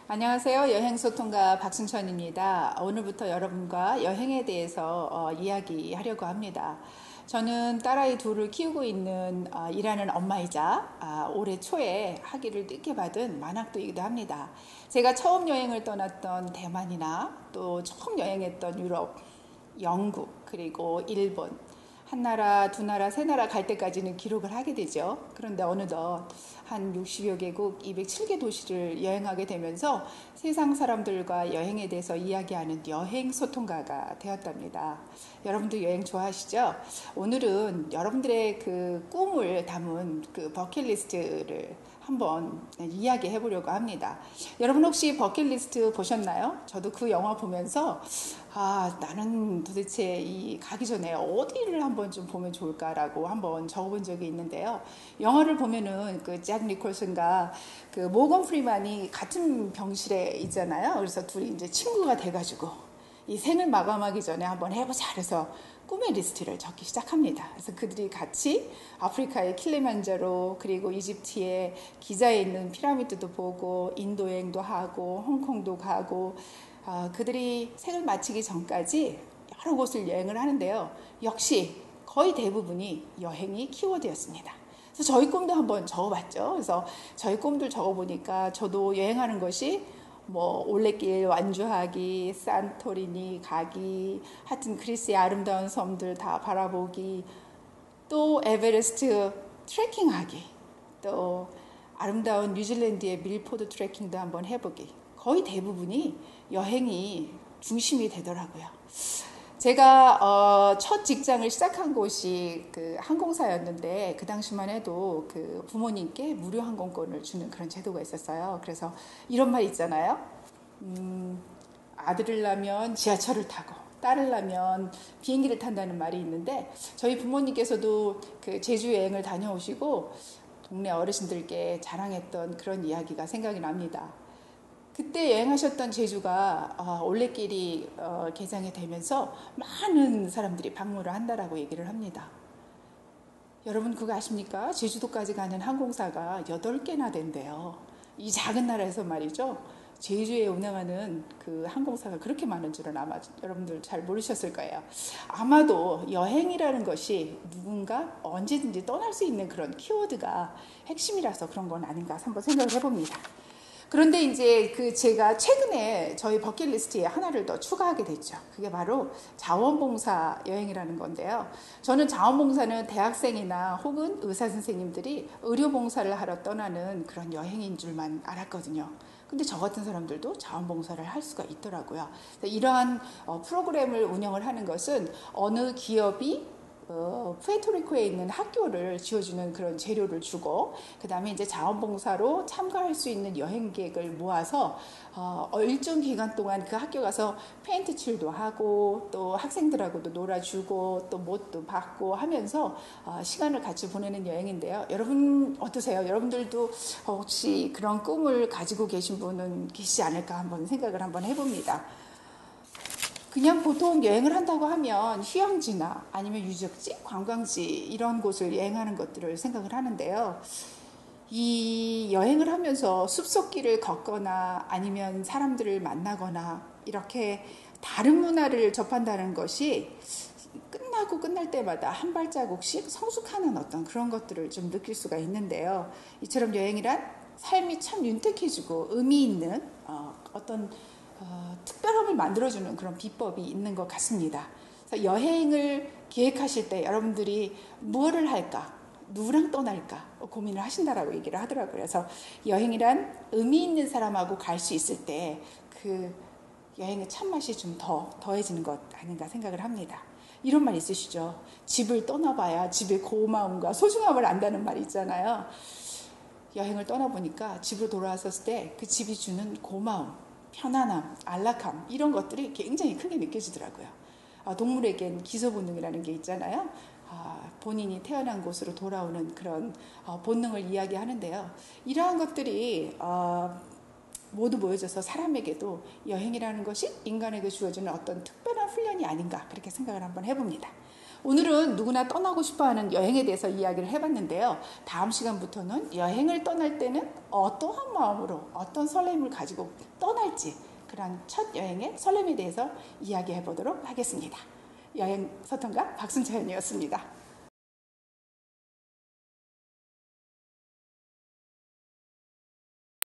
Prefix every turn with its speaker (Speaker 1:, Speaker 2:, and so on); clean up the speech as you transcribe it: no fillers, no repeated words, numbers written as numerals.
Speaker 1: 안녕하세요. 여행소통가 박순천입니다. 오늘부터 여러분과 여행에 대해서 이야기하려고 합니다. 저는 딸아이 둘을 키우고 있는 일하는 엄마이자 올해 초에 학위를 늦게 받은 만학도이기도 합니다. 제가 처음 여행을 떠났던 대만이나 또 처음 여행했던 유럽, 영국, 그리고 일본, 한 나라, 두 나라, 세 나라 갈 때까지는 기록을 하게 되죠. 그런데 어느덧 한 60여 개국 207개 도시를 여행하게 되면서 세상 사람들과 여행에 대해서 이야기하는 여행 소통가가 되었답니다. 여러분도 여행 좋아하시죠? 오늘은 여러분들의 그 꿈을 담은 그 버킷리스트를 한번 이야기해 보려고 합니다. 여러분 혹시 버킷리스트 보셨나요? 저도 그 영화 보면서 나는 도대체 이 가기 전에 어디를 한번 좀 보면 좋을까라고 한번 적어본 적이 있는데요. 영화를 보면은 그 잭 니콜슨과 그 모건 프리만이 같은 병실에 있잖아요. 그래서 둘이 이제 친구가 돼가지고 이 생을 마감하기 전에 한번 해보자 그래서 꿈의 리스트를 적기 시작합니다. 그래서 그들이 같이 아프리카의 킬리만자로 그리고 이집트의 기자에 있는 피라미드도 보고 인도 여행도 하고 홍콩도 가고 그들이 생을 마치기 전까지 여러 곳을 여행을 하는데요. 역시 거의 대부분이 여행이 키워드였습니다. 그래서 저희 꿈도 한번 적어봤죠. 그래서 저희 꿈들 적어보니까 저도 여행하는 것이 뭐 올레길 완주하기, 산토리니 가기, 하여튼 그리스의 아름다운 섬들 다 바라보기, 또 에베레스트 트레킹하기, 또 아름다운 뉴질랜드의 밀포드 트레킹도 한번 해보기. 거의 대부분이 여행이 중심이 되더라고요. 제가 첫 직장을 시작한 곳이 그 항공사였는데 그 당시만 해도 그 부모님께 무료 항공권을 주는 그런 제도가 있었어요. 그래서 이런 말 있잖아요. 아들을 낳으면 지하철을 타고 딸을 낳으면 비행기를 탄다는 말이 있는데 저희 부모님께서도 그 제주 여행을 다녀오시고 동네 어르신들께 자랑했던 그런 이야기가 생각이 납니다. 그때 여행하셨던 제주가 올레길이 개장이 되면서 많은 사람들이 방문을 한다라고 얘기를 합니다. 여러분 그거 아십니까? 제주도까지 가는 항공사가 8개나 된대요. 이 작은 나라에서 말이죠. 제주에 운항하는 그 항공사가 그렇게 많은 줄은 아마 여러분들 잘 모르셨을 거예요. 아마도 여행이라는 것이 누군가 언제든지 떠날 수 있는 그런 키워드가 핵심이라서 그런 건 아닌가 한번 생각을 해봅니다. 그런데 이제 그 제가 최근에 저희 버킷리스트에 하나를 더 추가하게 됐죠. 그게 바로 자원봉사 여행이라는 건데요. 저는 자원봉사는 대학생이나 혹은 의사 선생님들이 의료봉사를 하러 떠나는 그런 여행인 줄만 알았거든요. 근데 저 같은 사람들도 자원봉사를 할 수가 있더라고요. 이러한 프로그램을 운영을 하는 것은 어느 기업이 푸에르토리코에 있는 학교를 지어주는 그런 재료를 주고 그 다음에 이제 자원봉사로 참가할 수 있는 여행객을 모아서 일정 기간 동안 그 학교 가서 페인트 칠도 하고 또 학생들하고도 놀아주고 또 못도 받고 하면서 시간을 같이 보내는 여행인데요. 여러분 어떠세요? 여러분들도 혹시 그런 꿈을 가지고 계신 분은 계시지 않을까 한번 생각을 한번 해봅니다. 그냥 보통 여행을 한다고 하면 휴양지나 아니면 유적지, 관광지 이런 곳을 여행하는 것들을 생각을 하는데요. 이 여행을 하면서 숲속길을 걷거나 아니면 사람들을 만나거나 이렇게 다른 문화를 접한다는 것이 끝나고 끝날 때마다 한 발자국씩 성숙하는 어떤 그런 것들을 좀 느낄 수가 있는데요. 이처럼 여행이란 삶이 참 윤택해지고 의미 있는 어떤 특별함을 만들어주는 그런 비법이 있는 것 같습니다. 그래서 여행을 계획하실 때 여러분들이 무엇을 할까, 누구랑 떠날까 고민을 하신다라고 얘기를 하더라고요. 그래서 여행이란 의미 있는 사람하고 갈 수 있을 때 그 여행의 참맛이 좀 더해지는 것 아닌가 생각을 합니다. 이런 말 있으시죠? 집을 떠나봐야 집의 고마움과 소중함을 안다는 말이 있잖아요. 여행을 떠나보니까 집으로 돌아왔을 때 그 집이 주는 고마움, 편안함, 안락함 이런 것들이 굉장히 크게 느껴지더라고요. 동물에겐 기소 본능이라는 게 있잖아요. 본인이 태어난 곳으로 돌아오는 그런 본능을 이야기하는데요. 이러한 것들이 모두 모여져서 사람에게도 여행이라는 것이 인간에게 주어지는 어떤 특별한 훈련이 아닌가 그렇게 생각을 한번 해봅니다. 오늘은 누구나 떠나고 싶어하는 여행에 대해서 이야기를 해봤는데요. 다음 시간부터는 여행을 떠날 때는 어떠한 마음으로 어떤 설렘을 가지고 떠날지 그런 첫 여행의 설렘에 대해서 이야기해 보도록 하겠습니다. 여행 소통가 박순차연이었습니다.